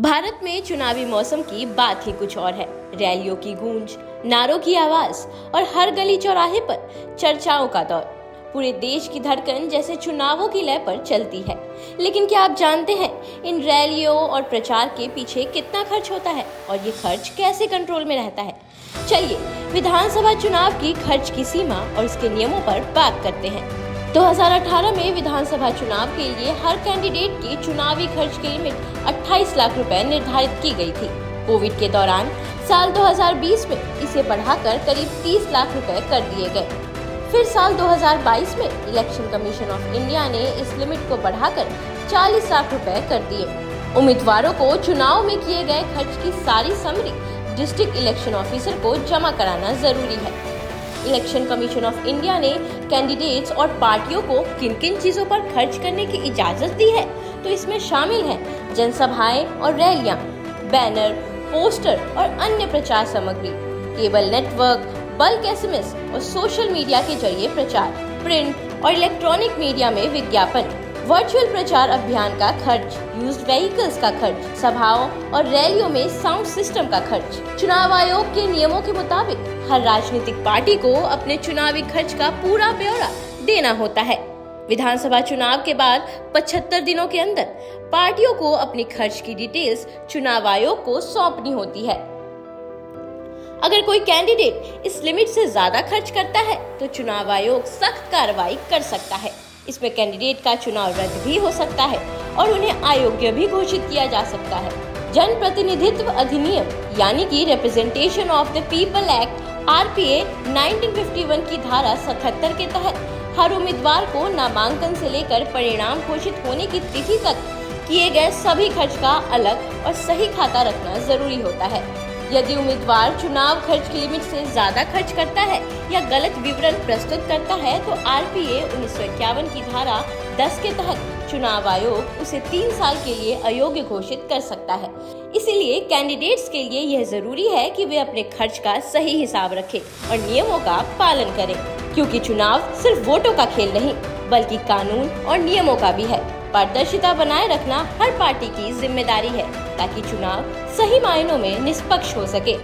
भारत में चुनावी मौसम की बात ही कुछ और है। रैलियों की गूंज, नारों की आवाज और हर गली चौराहे पर चर्चाओं का दौर। पूरे देश की धड़कन जैसे चुनावों की लय पर चलती है। लेकिन क्या आप जानते हैं इन रैलियों और प्रचार के पीछे कितना खर्च होता है और ये खर्च कैसे कंट्रोल में रहता है? चलिए विधानसभा चुनाव की खर्च की सीमा और इसके नियमों पर बात करते हैं। 2018 में विधानसभा चुनाव के लिए हर कैंडिडेट की चुनावी खर्च की लिमिट 28 लाख रुपए निर्धारित की गई थी। कोविड के दौरान साल 2020 में इसे बढ़ाकर करीब 30 लाख रुपए कर दिए गए। फिर साल 2022 में इलेक्शन कमीशन ऑफ इंडिया ने इस लिमिट को बढ़ाकर 40 लाख रुपए कर दिए। उम्मीदवारों को चुनाव में किए गए खर्च की सारी समरी डिस्ट्रिक्ट इलेक्शन ऑफिसर को जमा कराना जरूरी है। इलेक्शन कमीशन ऑफ इंडिया ने कैंडिडेट्स और पार्टियों को किन किन चीजों पर खर्च करने की इजाजत दी है, तो इसमें शामिल है जनसभाएं और रैलियां, बैनर, पोस्टर और अन्य प्रचार सामग्री, केबल नेटवर्क, बल्क एसएमएस और सोशल मीडिया के जरिए प्रचार, प्रिंट और इलेक्ट्रॉनिक मीडिया में विज्ञापन, वर्चुअल प्रचार अभियान का खर्च, यूज्ड व्हीकल्स का खर्च, सभाओं और रैलियों में साउंड सिस्टम का खर्च। चुनाव आयोग के नियमों के मुताबिक हर राजनीतिक पार्टी को अपने चुनावी खर्च का पूरा ब्यौरा देना होता है। विधानसभा चुनाव के बाद 75 दिनों के अंदर पार्टियों को अपनी खर्च की डिटेल्स चुनाव आयोग को सौंपनी होती है। अगर कोई कैंडिडेट इस लिमिट से ज्यादा खर्च करता है तो चुनाव आयोग सख्त कार्रवाई कर सकता है। इसमें कैंडिडेट का चुनाव रद्द भी हो सकता है और उन्हें अयोग्य भी घोषित किया जा सकता है। जनप्रतिनिधित्व अधिनियम यानी कि representation of the people act RPA 1951 की धारा 77 के तहत हर उम्मीदवार को नामांकन से लेकर परिणाम घोषित होने की तिथि तक किए गए सभी खर्च का अलग और सही खाता रखना जरूरी होता है। यदि उम्मीदवार चुनाव खर्च की लिमिट से ज्यादा खर्च करता है या गलत विवरण प्रस्तुत करता है तो RPA 1951 की धारा 10 के तहत चुनाव आयोग उसे 3 साल के लिए अयोग्य घोषित कर सकता है। इसीलिए कैंडिडेट्स के लिए यह जरूरी है कि वे अपने खर्च का सही हिसाब रखें और नियमों का पालन करें, क्योंकि चुनाव सिर्फ वोटों का खेल नहीं बल्कि कानून और नियमों का भी है। पारदर्शिता बनाए रखना हर पार्टी की जिम्मेदारी है ताकि चुनाव सही मायनों में निष्पक्ष हो सके।